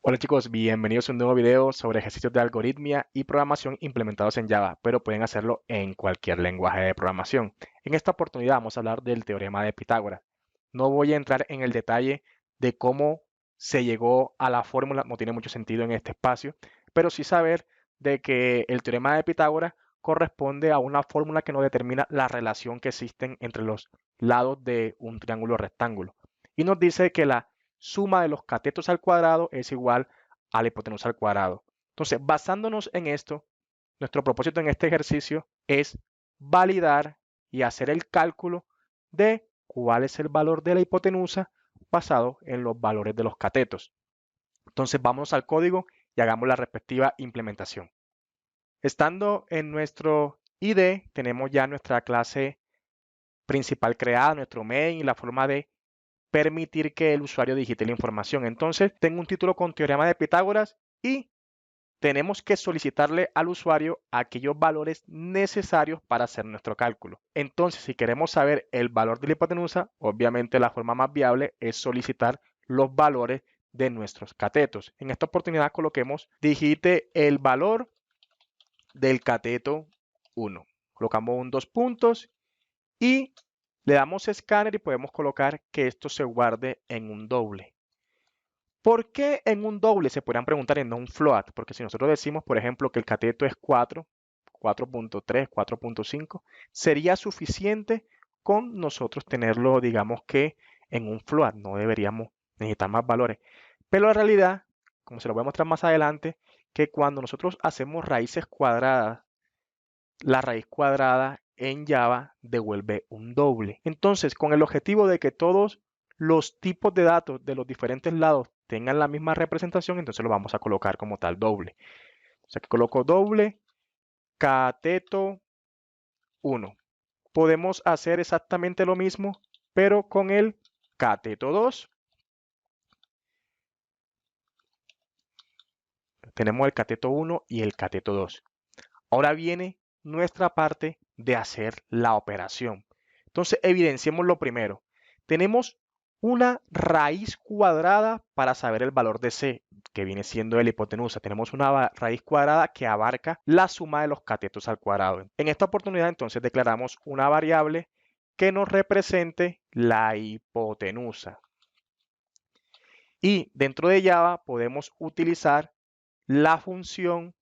Hola chicos, bienvenidos a un nuevo video sobre ejercicios de algoritmia y programación implementados en Java, pero pueden hacerlo en cualquier lenguaje de programación. En esta oportunidad vamos a hablar del teorema de Pitágoras. No voy a entrar en el detalle de cómo se llegó a la fórmula, no tiene mucho sentido en este espacio, pero sí saber de que el teorema de Pitágoras corresponde a una fórmula que nos determina la relación que existen entre los lados de un triángulo rectángulo. Y nos dice que la suma de los catetos al cuadrado es igual a la hipotenusa al cuadrado. Entonces, basándonos en esto, nuestro propósito en este ejercicio es validar y hacer el cálculo de cuál es el valor de la hipotenusa basado en los valores de los catetos. Entonces, vamos al código y hagamos la respectiva implementación. Estando en nuestro IDE, tenemos ya nuestra clase principal creada, nuestro main y la forma de permitir que el usuario digite la información. Entonces, tengo un título con teorema de Pitágoras y tenemos que solicitarle al usuario aquellos valores necesarios para hacer nuestro cálculo. Entonces, si queremos saber el valor de la hipotenusa, obviamente la forma más viable es solicitar los valores de nuestros catetos. En esta oportunidad coloquemos, digite el valor del cateto 1. Colocamos un dos puntos y le damos escáner y podemos colocar que esto se guarde en un doble. ¿Por qué en un doble? Se podrían preguntar y no un float, porque si nosotros decimos, por ejemplo, que el cateto es 4, 4.3, 4.5, sería suficiente con nosotros tenerlo, digamos que en un float, no deberíamos necesitar más valores. Pero la realidad, como se lo voy a mostrar más adelante, que cuando nosotros hacemos raíces cuadradas, la raíz cuadrada en Java devuelve un doble. Entonces, con el objetivo de que todos los tipos de datos de los diferentes lados tengan la misma representación, entonces lo vamos a colocar como tal doble. O sea, que coloco doble cateto 1. Podemos hacer exactamente lo mismo, pero con el cateto 2. Tenemos el cateto 1 y el cateto 2. Ahora viene nuestra parte de hacer la operación. Entonces, evidenciemos lo primero. Tenemos una raíz cuadrada para saber el valor de C, que viene siendo la hipotenusa. Tenemos una raíz cuadrada que abarca la suma de los catetos al cuadrado. En esta oportunidad, entonces, declaramos una variable que nos represente la hipotenusa. Y dentro de Java podemos utilizar la función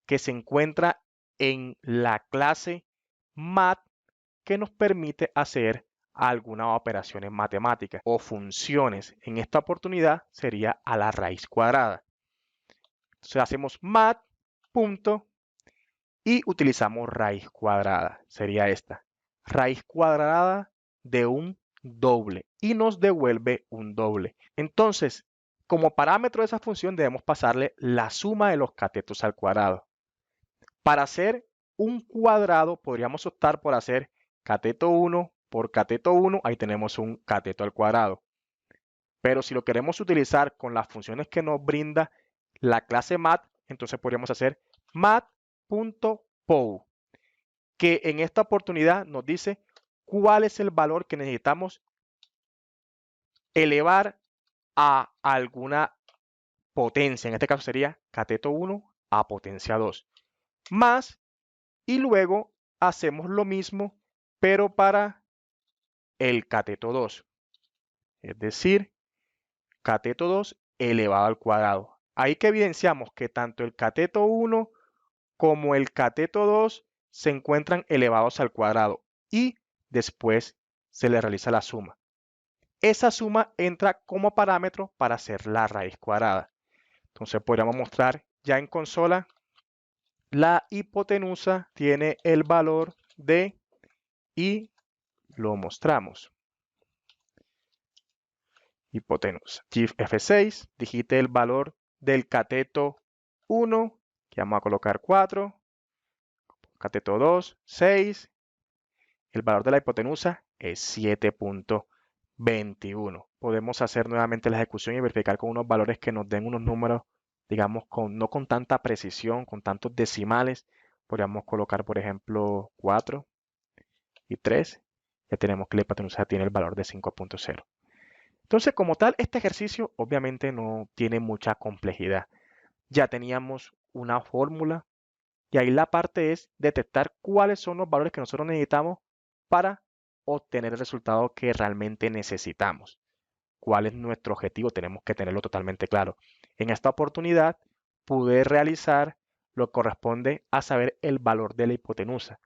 que se encuentra en la clase math que nos permite hacer algunas operaciones matemáticas o funciones. En esta oportunidad sería a la raíz cuadrada. Entonces hacemos math punto y utilizamos raíz cuadrada. Sería esta. Raíz cuadrada de un doble y nos devuelve un doble. Entonces, como parámetro de esa función debemos pasarle la suma de los catetos al cuadrado. Para hacer un cuadrado podríamos optar por hacer cateto 1 por cateto 1, ahí tenemos un cateto al cuadrado. Pero si lo queremos utilizar con las funciones que nos brinda la clase math, entonces podríamos hacer math.pow, que en esta oportunidad nos dice cuál es el valor que necesitamos elevar a alguna potencia. En este caso sería cateto 1 a potencia 2, más. Y luego hacemos lo mismo, pero para el cateto 2. Es decir, cateto 2 elevado al cuadrado. Ahí que evidenciamos que tanto el cateto 1 como el cateto 2 se encuentran elevados al cuadrado y después se le realiza la suma. Esa suma entra como parámetro para hacer la raíz cuadrada. Entonces podríamos mostrar ya en consola, la hipotenusa tiene el valor de y lo mostramos. Hipotenusa. Shift F6, digite el valor del cateto 1, que vamos a colocar 4, cateto 2, 6, el valor de la hipotenusa es 7.21. Podemos hacer nuevamente la ejecución y verificar con unos valores que nos den unos números, digamos, no con tanta precisión, con tantos decimales. Podríamos colocar, por ejemplo, 4 y 3. Ya tenemos que la hipotenusa tiene el valor de 5.0. Entonces, como tal, este ejercicio obviamente no tiene mucha complejidad. Ya teníamos una fórmula y ahí la parte es detectar cuáles son los valores que nosotros necesitamos para obtener el resultado que realmente necesitamos. ¿Cuál es nuestro objetivo? Tenemos que tenerlo totalmente claro. En esta oportunidad pude realizar lo que corresponde a saber el valor de la hipotenusa.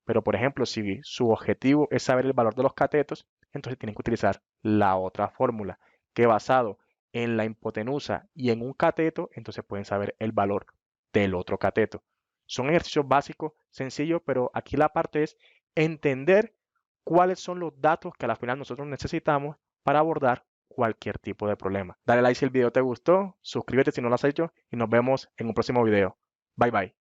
Pero, por ejemplo, si su objetivo es saber el valor de los catetos, entonces tienen que utilizar la otra fórmula, que basado en la hipotenusa y en un cateto, entonces pueden saber el valor del otro cateto. Son ejercicios básicos, sencillos, pero aquí la parte es entender cuáles son los datos que al final nosotros necesitamos para abordar cualquier tipo de problema. Dale like si el video te gustó, suscríbete si no lo has hecho y nos vemos en un próximo video. Bye bye.